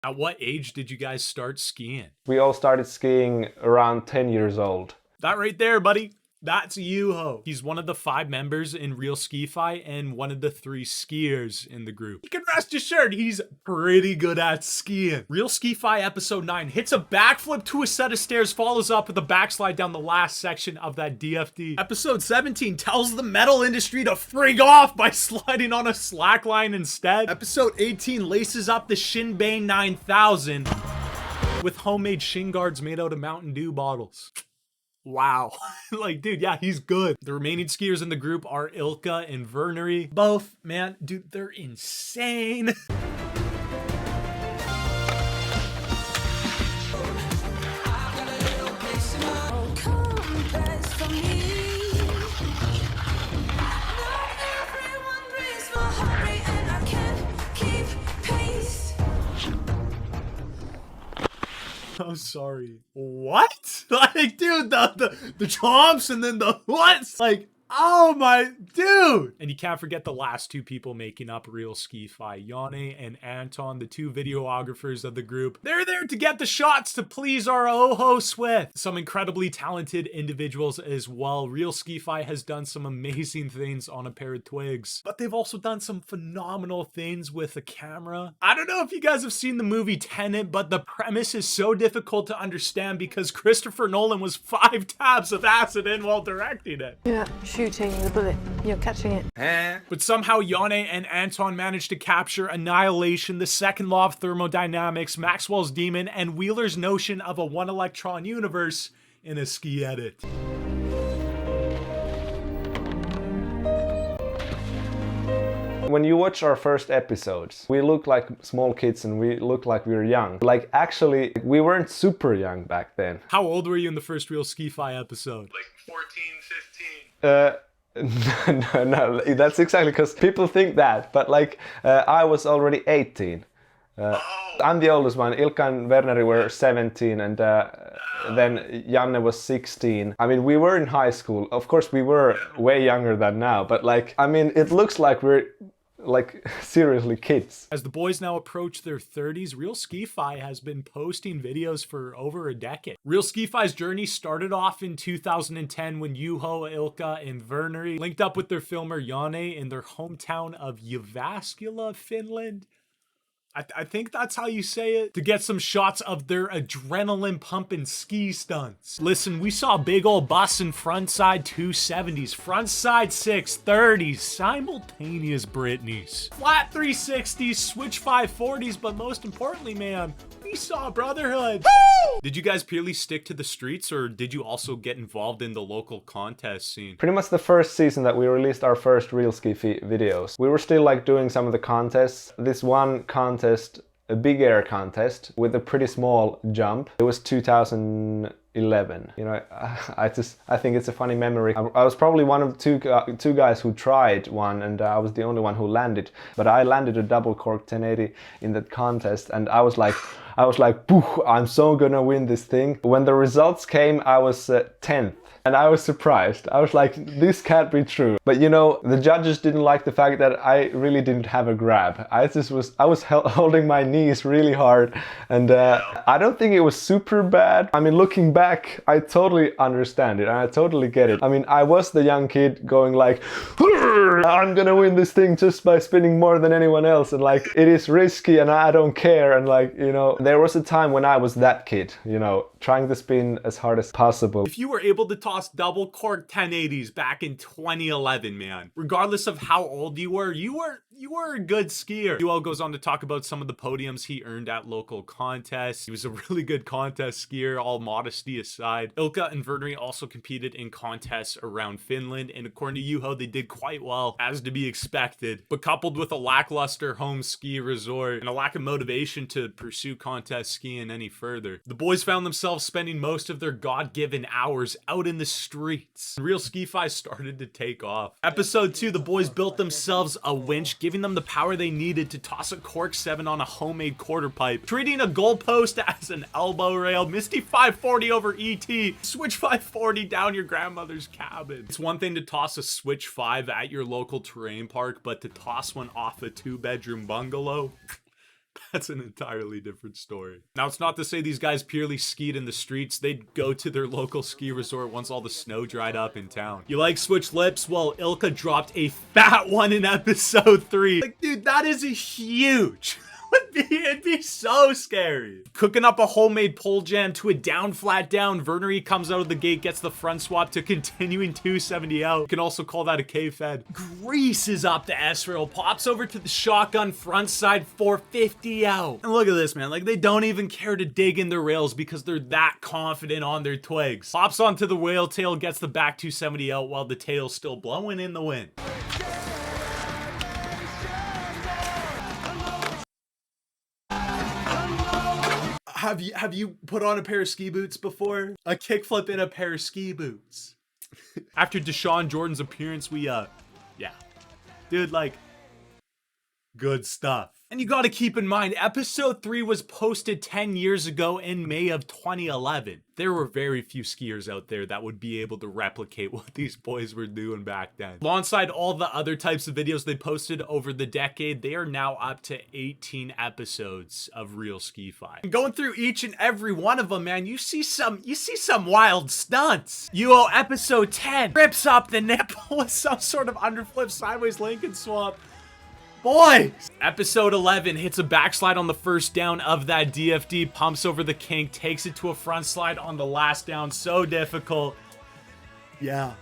At what age did you guys start skiing? We all started skiing around 10 years old. That right there, buddy. That's Yuho. He's one of the 5 members in Real Skifi and one of the 3 skiers in the group. You can rest assured he's pretty good at skiing. Real Skifi episode 9 hits a backflip to a set of stairs, follows up with a backslide down the last section of that DFD. Episode 17 tells the metal industry to frig off by sliding on a slackline instead. Episode 18 laces up the Shinbei 9000 with homemade shin guards made out of Mountain Dew bottles. Wow. Like, dude, yeah, he's good. The remaining skiers in the group are Ilka and Vernery. Both, man, dude, they're insane. I'm sorry. What? Like, dude, the chomps and then the what's? Like, oh my dude. And you can't forget the last 2 people making up Real Skifi, Yane and Anton, the 2 videographers of the group. They're there to get the shots to please our hosts with. Some incredibly talented individuals as well. Real Skifi has done some amazing things on a pair of twigs, but they've also done some phenomenal things with a camera. I don't know if you guys have seen the movie Tenet, but the premise is so difficult to understand because Christopher Nolan was 5 tabs of acid in while directing it. Yeah. Shooting the bullet, you're catching it. But somehow Yane and Anton managed to capture annihilation, the second law of thermodynamics, Maxwell's demon, and Wheeler's notion of a 1-electron universe in a ski edit. When you watch our first episodes, we look like small kids and we look like we were young. Like, actually, we weren't super young back then. How old were you in the first Real Skifi episode? Like 14, 15. No, that's exactly because people think that, but like I was already 18. I'm the oldest one. Ilka and Werner were 17 and then Janne was 16. I mean, we were in high school. Of course, we were way younger than now, but like, I mean, it looks like we're like seriously kids. As the boys now approach their 30s, Real Skifi has been posting videos for over a decade. Real Skifi's journey started off in 2010 when Juho, Ilka, and Vernery linked up with their filmer Yane in their hometown of Jyväskylä, Finland. I think that's how you say it, to get some shots of their adrenaline pumping ski stunts. Listen, we saw big old bus and frontside 270s, frontside 630s, simultaneous Britneys, flat 360s, switch 540s, but most importantly, man, we saw brotherhood. Woo! Did you guys purely stick to the streets, or did you also get involved in the local contest scene? Pretty much the first season that we released our first Real Skifi videos, we were still like doing some of the contests. This one contest, a big air contest with a pretty small jump. It was 2011. You know, I think it's a funny memory. I was probably one of two guys who tried one, and I was the only one who landed. But I landed a double cork 1080 in that contest, and I was like, "Poof, I'm so gonna win this thing." When the results came, I was 10th. And I was surprised. I was like, this can't be true. But you know, the judges didn't like the fact that I really didn't have a grab. I was holding my knees really hard, and I don't think it was super bad. I mean, looking back, I totally understand it and I totally get it. I mean, I was the young kid going like, I'm gonna win this thing just by spinning more than anyone else, and like, it is risky and I don't care, and like, you know, there was a time when I was that kid, you know, trying to spin as hard as possible. If you were able to toss double cork 1080s back in 2011, man, regardless of how old you were a good skier. Yuo goes on to talk about some of the podiums he earned at local contests. He was a really good contest skier, all modesty aside. Ilka and Vernery also competed in contests around Finland, and according to Juho, they did quite well, as to be expected. But coupled with a lackluster home ski resort and a lack of motivation to pursue contest skiing any further, the boys found themselves spending most of their God-given hours out in the streets. Real Skifi started to take off. Episode 2, the boys built themselves a winch, giving them the power they needed to toss a cork 7 on a homemade quarter pipe, treating a goalpost as an elbow rail, Misty 540 over ET, switch 540 down your grandmother's cabin. It's one thing to toss a switch 5 at your local terrain park, but to toss one off a 2-bedroom bungalow? That's an entirely different story. Now, it's not to say these guys purely skied in the streets. They'd go to their local ski resort once all the snow dried up in town. You like switch lips? Well, Ilka dropped a fat one in episode 3. Like, dude, that is a huge... It'd be so scary. Cooking up a homemade pole jam to a down, flat down. Vernery comes out of the gate, gets the front swap to continuing 270 out. You can also call that a K-Fed. Greases up the S-rail, pops over to the shotgun front side 450 out. And look at this, man. Like, they don't even care to dig in the rails because they're that confident on their twigs. Pops onto the whale tail, gets the back 270 out while the tail's still blowing in the wind. Have you put on a pair of ski boots before? A kickflip in a pair of ski boots. After Deshaun Jordan's appearance, we yeah. Dude, like, good stuff. And you gotta keep in mind, episode 3 was posted 10 years ago in May of 2011. There were very few skiers out there that would be able to replicate what these boys were doing back then. Alongside all the other types of videos they posted over the decade, they are now up to 18 episodes of Real Ski-Fi. Going through each and every one of them, man, you see some wild stunts. UO episode 10 rips up the nipple with some sort of underflip sideways Lincoln swap. Boys! Episode 11 hits a backslide on the first down of that DFD, pumps over the kink, takes it to a front slide on the last down. So difficult. Yeah.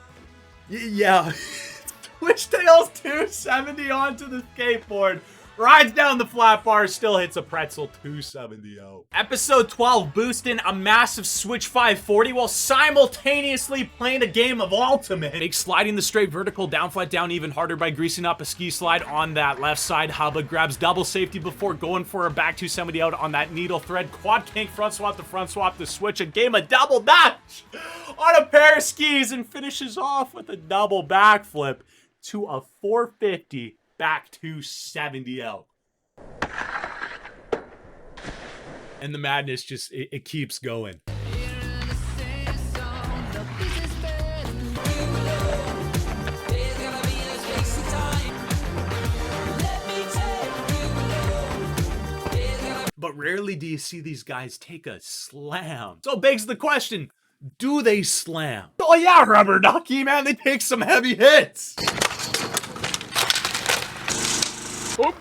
Yeah. Twitch tails 270 onto the skateboard. Rides down the flat bar, still hits a pretzel 270 out. Episode 12, boosting a massive switch 540 while simultaneously playing a game of Ultimate. Makes sliding the straight vertical down flat down even harder by greasing up a ski slide on that left side. Hubba grabs double safety before going for a back 270 out on that needle thread. Quad kink, front swap to switch. A game of double dash on a pair of skis and finishes off with a double backflip to a 450. Back 270 out. And the madness just, it keeps going. But rarely do you see these guys take a slam. So it begs the question, do they slam? Oh yeah, Rubber Ducky, man, they take some heavy hits. Oh.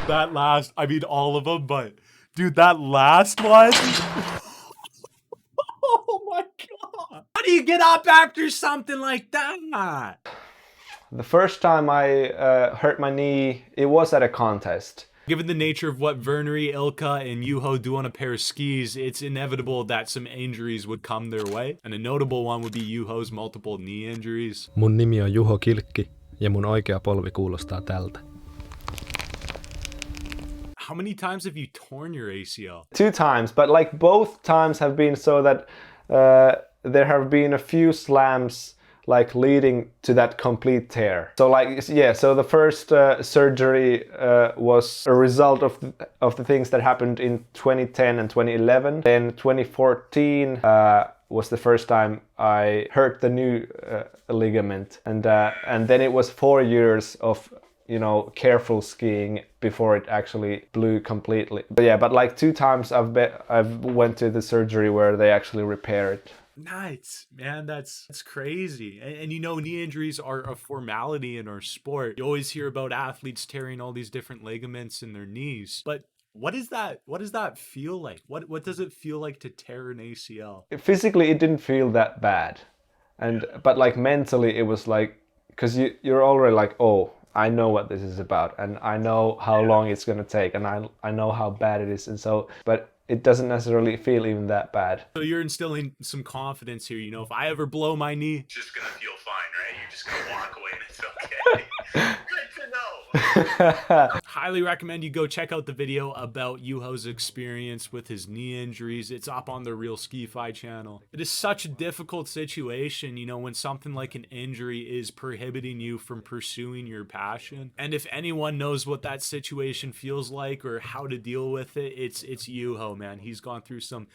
That last, I mean all of them, but dude, that last one. Oh my god. How do you get up after something like that? The first time I hurt my knee, it was at a contest. Given the nature of what Vernery, Ilka, and Juho do on a pair of skis, it's inevitable that some injuries would come their way. And a notable one would be Juho's multiple knee injuries. Mun nimi on Juho Kilkki ja mun oikea polvi kuulostaa tältä. How many times have you torn your ACL? 2 times, but like both times have been so that there have been a few slams like leading to that complete tear. So like, yeah, so the first surgery was a result of the things that happened in 2010 and 2011. Then 2014 was the first time I hurt the new ligament, and then it was 4 years of, you know, careful skiing before it actually blew completely. But yeah, but like 2 times I've went to the surgery where they actually repair it. Nice, man, that's crazy. And you know, knee injuries are a formality in our sport. You always hear about athletes tearing all these different ligaments in their knees, but what does that feel like? What does it feel like to tear an ACL? Physically it didn't feel that bad, but like mentally it was like, because you're already like, oh, I know what this is about, and I know how long it's gonna take, and I know how bad it is, and so, but it doesn't necessarily feel even that bad. So you're instilling some confidence here, you know, if I ever blow my knee, It's just gonna feel fine, right? You're just gonna walk away and it's okay. Good to know. highly recommend you go check out the video about Juho's experience with his knee injuries. It's up on the Real Ski-Fi channel. It is such a difficult situation, you know, when something like an injury is prohibiting you from pursuing your passion. And if anyone knows what that situation feels like or how to deal with it, it's Juho, man. He's gone through some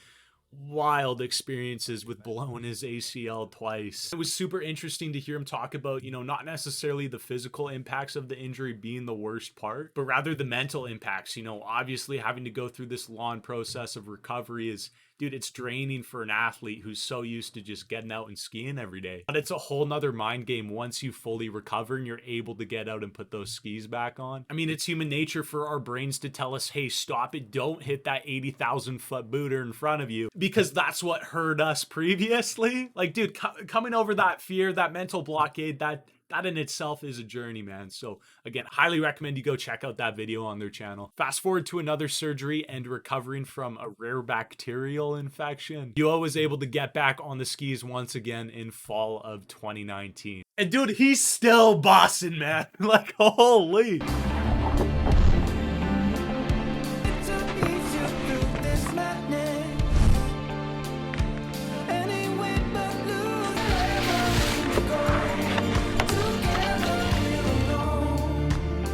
wild experiences with blowing his ACL twice. It was super interesting to hear him talk about, you know, not necessarily the physical impacts of the injury being the worst part, but rather the mental impacts. You know, obviously having to go through this long process of recovery is, dude, it's draining for an athlete who's so used to just getting out and skiing every day. But it's a whole nother mind game once you fully recover and you're able to get out and put those skis back on. I mean, it's human nature for our brains to tell us, hey, stop it, don't hit that 80,000 foot booter in front of you, because that's what hurt us previously. Like, dude, coming over that fear, that mental blockade, that in itself is a journey, man. So again, highly recommend you go check out that video on their channel. Fast forward to another surgery and recovering from a rare bacterial infection. Yuo was able to get back on the skis once again in fall of 2019. And dude, he's still bossing, man. Like, holy.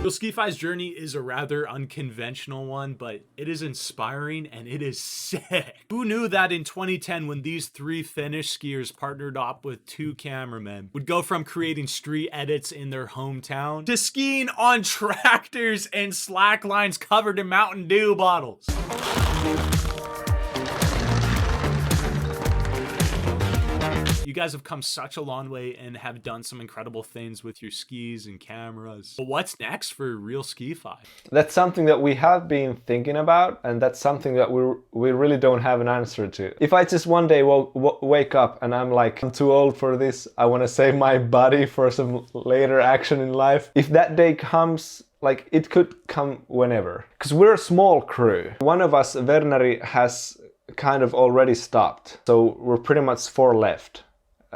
So Skifi's journey is a rather unconventional one, but it is inspiring and it is sick. Who knew that in 2010, when these three Finnish skiers partnered up with two cameramen, would go from creating street edits in their hometown to skiing on tractors and slack lines covered in Mountain Dew bottles? You guys have come such a long way and have done some incredible things with your skis and cameras. But what's next for Real Skifi? That's something that we have been thinking about, and that's something that we really don't have an answer to. If I just one day wake up and I'm like, I'm too old for this, I want to save my body for some later action in life. If that day comes, like, it could come whenever. Because we're a small crew. One of us, Werneri, has kind of already stopped. So we're pretty much 4 left.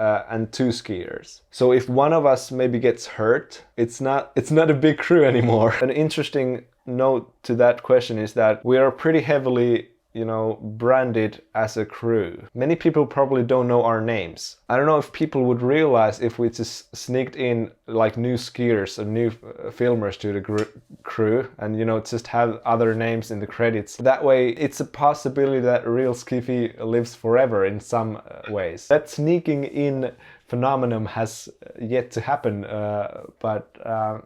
And 2 skiers. So if one of us maybe gets hurt, it's not a big crew anymore. An interesting note to that question is that we are pretty heavily, you know, branded as a crew. Many people probably don't know our names. I don't know if people would realize if we just sneaked in like new skiers and new filmers to the crew and, you know, just have other names in the credits. That way it's a possibility that Real Skifi lives forever in some ways. That sneaking in phenomenon has yet to happen, but... Well,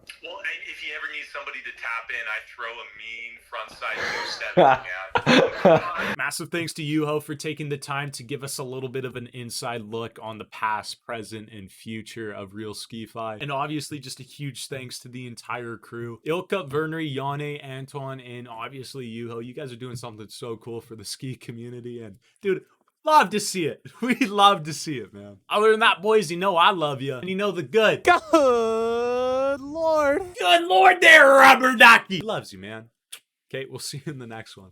if you ever need somebody to tap in, I throw a mean frontside 270, man. Massive thanks to Juho for taking the time to give us a little bit of an inside look on the past, present, and future of Real Skifi. And obviously just a huge thanks to the entire crew. Ilkka, Werneri, Janne, Anton, and obviously Juho. You guys are doing something so cool for the ski community. And dude, love to see it. We love to see it, man. Other than that, boys, you know I love you. And you know the good. Good Lord. Good Lord there, Rubber Ducky. Loves you, man. Okay, we'll see you in the next one.